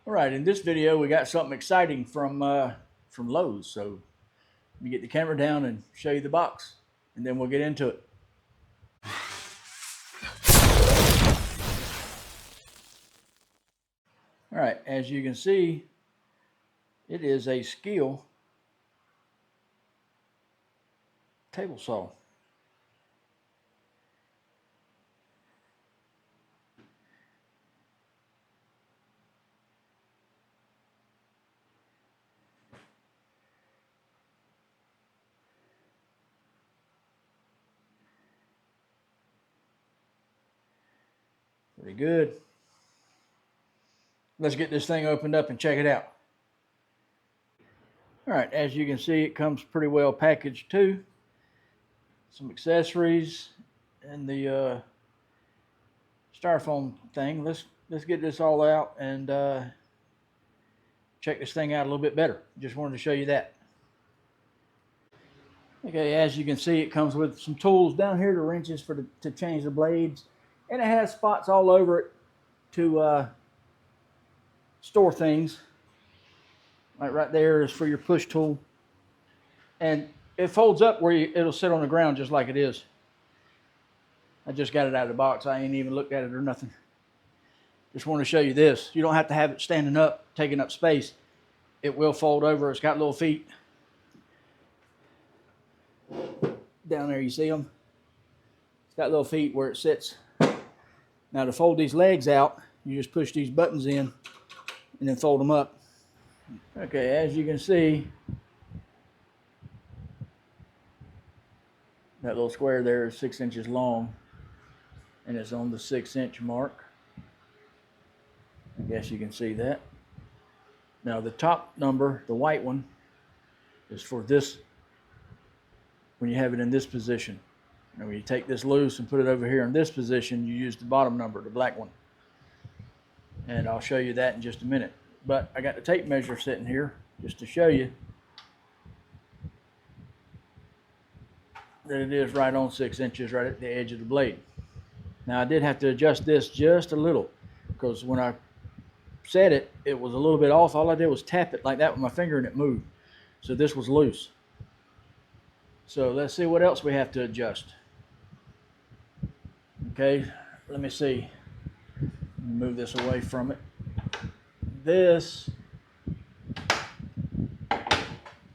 All right, in this video we got something exciting from Lowe's. So let me get the camera down and show you the box, and then we'll get into it. All right, as you can see, it is a SKIL table saw. Pretty good. Let's get this thing opened up and check it out. All right, as you can see, it comes pretty well packaged too. Some accessories and the styrofoam thing. Let's get this all out and check this thing out a little bit better. Just wanted to show you that. Okay, as you can see, it comes with some tools down here, the wrenches to change the blades, and it has spots all over it to store things. Like right there is for your push tool, and it folds up where it'll sit on the ground just like it is. I just got it out of the box. I ain't even looked at it or nothing. Just want to show you this. You don't have to have it standing up, taking up space. It will fold over. It's got little feet. Down there, you see them? It's got little feet where it sits. Now to fold these legs out, you just push these buttons in and then fold them up. Okay, as you can see, that little square there is 6 inches long, and it's on the 6-inch mark. I guess you can see that. Now the top number, the white one, is for this, when you have it in this position. And when you take this loose and put it over here in this position, you use the bottom number, the black one. And I'll show you that in just a minute. But I got the tape measure sitting here just to show you that it is right on 6 inches, right at the edge of the blade. Now I did have to adjust this just a little, because when I set it, it was a little bit off. All I did was tap it like that with my finger and it moved. So this was loose. So let's see what else we have to adjust. Okay, let me see. Move this away from it. This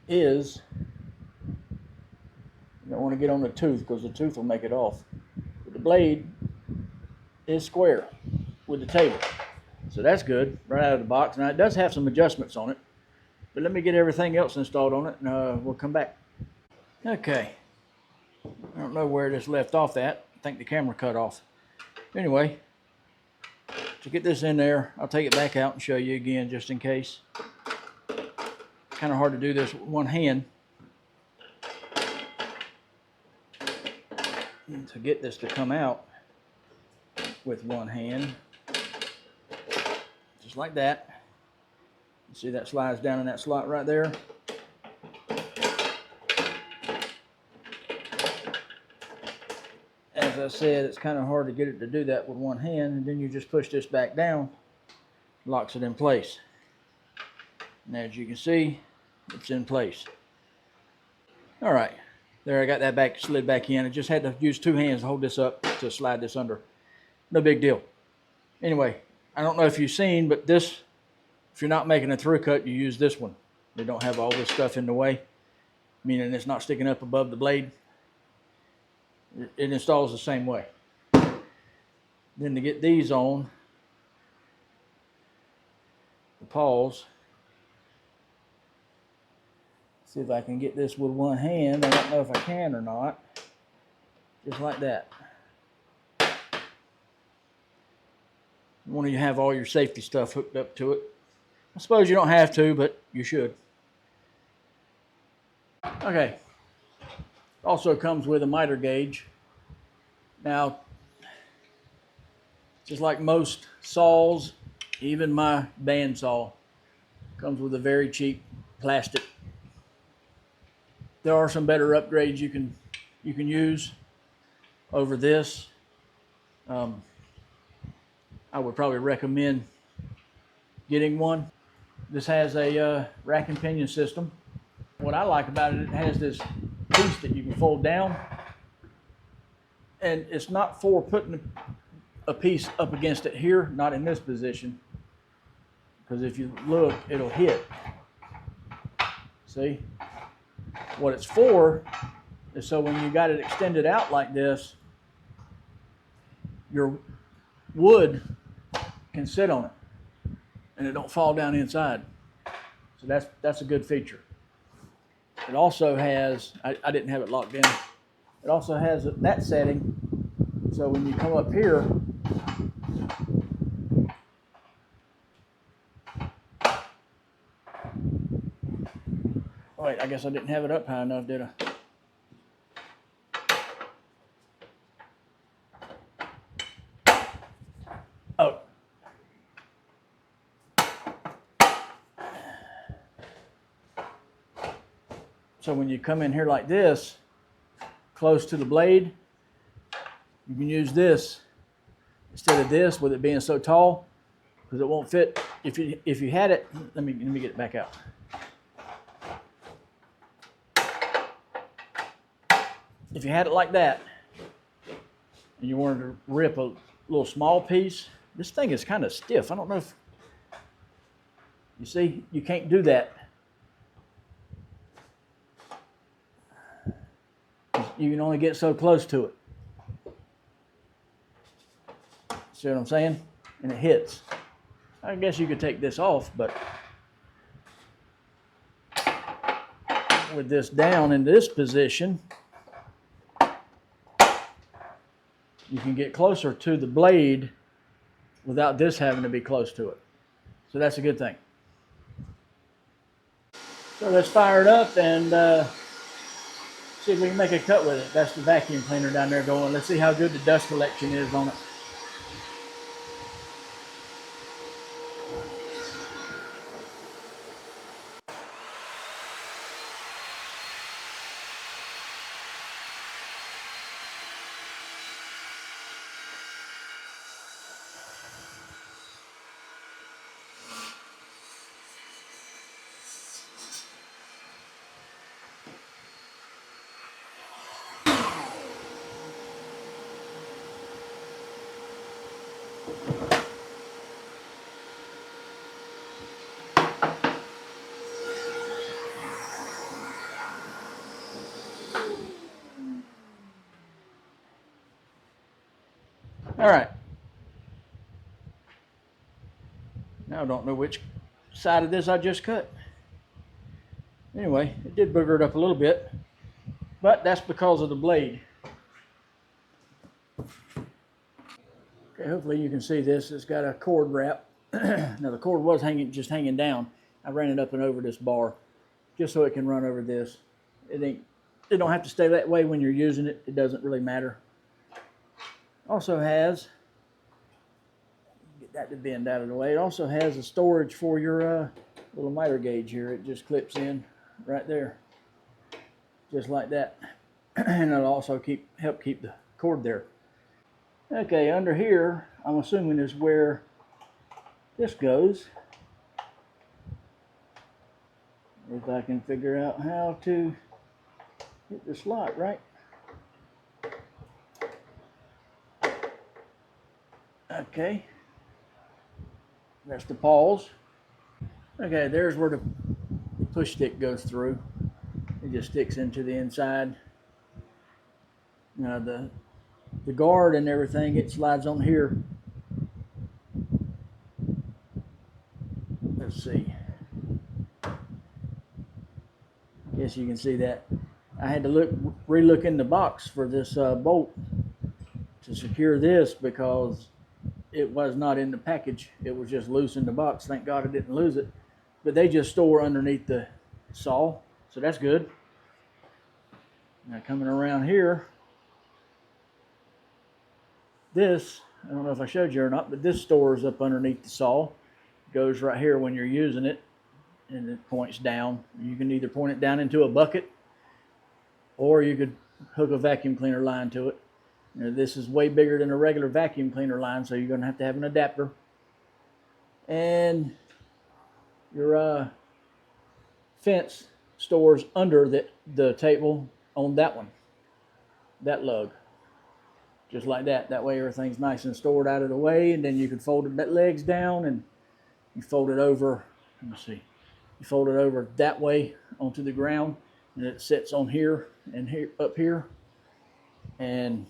is, you don't want to get on the tooth because the tooth will make it off. But the blade is square with the table. So that's good, right out of the box. Now it does have some adjustments on it, but let me get everything else installed on it and we'll come back. Okay, I don't know where this left off at. I think the camera cut off. Anyway, to get this in there, I'll take it back out and show you again just in case. Kind of hard to do this with one hand. And to get this to come out with one hand, just like that. You see that slides down in that slot right there. As I said, it's kind of hard to get it to do that with one hand, and then you just push this back down, locks it in place. And as you can see, it's in place. All right, there, I got that back slid back in. I just had to use two hands to hold this up to slide this under. No big deal. Anyway, I don't know if you've seen, but this, if you're not making a through cut, you use this one. They don't have all this stuff in the way, meaning it's not sticking up above the blade. It installs the same way. Then to get these on, the paws, see if I can get this with one hand. I don't know if I can or not. Just like that. You want to have all your safety stuff hooked up to it. I suppose you don't have to, but you should. Okay. Also comes with a miter gauge. Now, just like most saws, even my bandsaw comes with a very cheap plastic. There are some better upgrades you can use over this. I would probably recommend getting one. This has a rack and pinion system. What I like about it, it has this piece that you can fold down, and it's not for putting a piece up against it here, not in this position, because if you look, it'll hit. See? What it's for is so when you got it extended out like this, your wood can sit on it and it don't fall down inside. So that's a good feature. It also has, I didn't have it locked in, it also has that setting, so when you come up here, oh wait, I guess I didn't have it up high enough, did I? Oh. So when you come in here like this, close to the blade, you can use this instead of this, with it being so tall, because it won't fit. If you had it, let me get it back out. If you had it like that, and you wanted to rip a little small piece, this thing is kind of stiff. I don't know if you see, you can't do that. You can only get so close to it. See what I'm saying? And it hits. I guess you could take this off, but with this down in this position, you can get closer to the blade without this having to be close to it. So that's a good thing. So let's fire it up and see if we can make a cut with it. That's the vacuum cleaner down there going. Let's see how good the dust collection is on it. All right. Now I don't know which side of this I just cut. Anyway, it did booger it up a little bit, but that's because of the blade. Okay, hopefully you can see this. It's got a cord wrap. Now the cord was just hanging down. I ran it up and over this bar just so it can run over this. It don't have to stay that way when you're using it. It doesn't really matter. Also has, get that to bend out of the way. It also has a storage for your little miter gauge here. It just clips in right there, just like that. And it'll also help keep the cord there. Okay, under here, I'm assuming is where this goes. If I can figure out how to hit the slot right. Okay, that's the pause. Okay, there's where the push stick goes through. It just sticks into the inside. Now the guard and everything, it slides on here. Let's see. Yes, you can see that. I had to re-look in the box for this bolt to secure this because it was not in the package. It was just loose in the box. Thank God I didn't lose it. But they just store underneath the saw, so that's good. Now coming around here, this, I don't know if I showed you or not, but this stores up underneath the saw. It goes right here when you're using it, and it points down. You can either point it down into a bucket, or you could hook a vacuum cleaner line to it. Now, this is way bigger than a regular vacuum cleaner line, so you're going to have an adapter. And your fence stores under the table on that one, that lug. Just like that. That way everything's nice and stored out of the way, and then you can fold the legs down and you fold it over. Let me see. You fold it over that way onto the ground, and it sits on here and here up here, and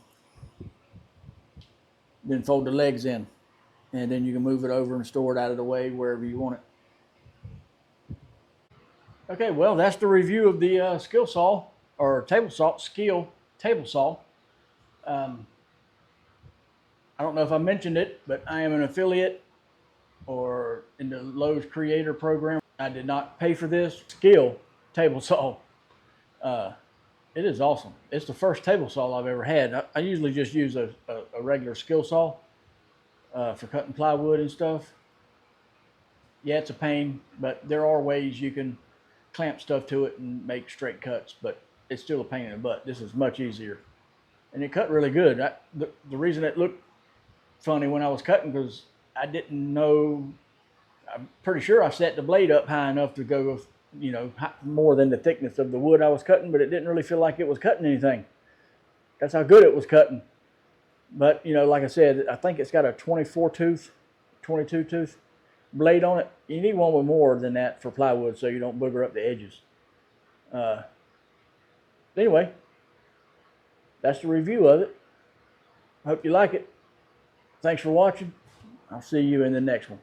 then fold the legs in, and then you can move it over and store it out of the way wherever you want it. Okay, well, that's the review of the skill saw, or table saw, SKIL table saw. I don't know if I mentioned it, but I am an affiliate or in the Lowe's Creator Program. I did not pay for this. SKIL table saw. It is awesome. It's the first table saw I've ever had. I usually just use a regular skill saw for cutting plywood and stuff. Yeah, it's a pain, but there are ways you can clamp stuff to it and make straight cuts, but it's still a pain in the butt. This is much easier. And it cut really good. The reason it looked funny when I was cutting, because I didn't know, I'm pretty sure I set the blade up high enough to go, you know, more than the thickness of the wood I was cutting, but it didn't really feel like it was cutting anything. That's how good it was cutting. But, you know, like I said, I think it's got a 24 tooth, 22 tooth blade on it. You need one with more than that for plywood so you don't booger up the edges. Anyway, that's the review of it. Hope you like it. Thanks for watching. I'll see you in the next one.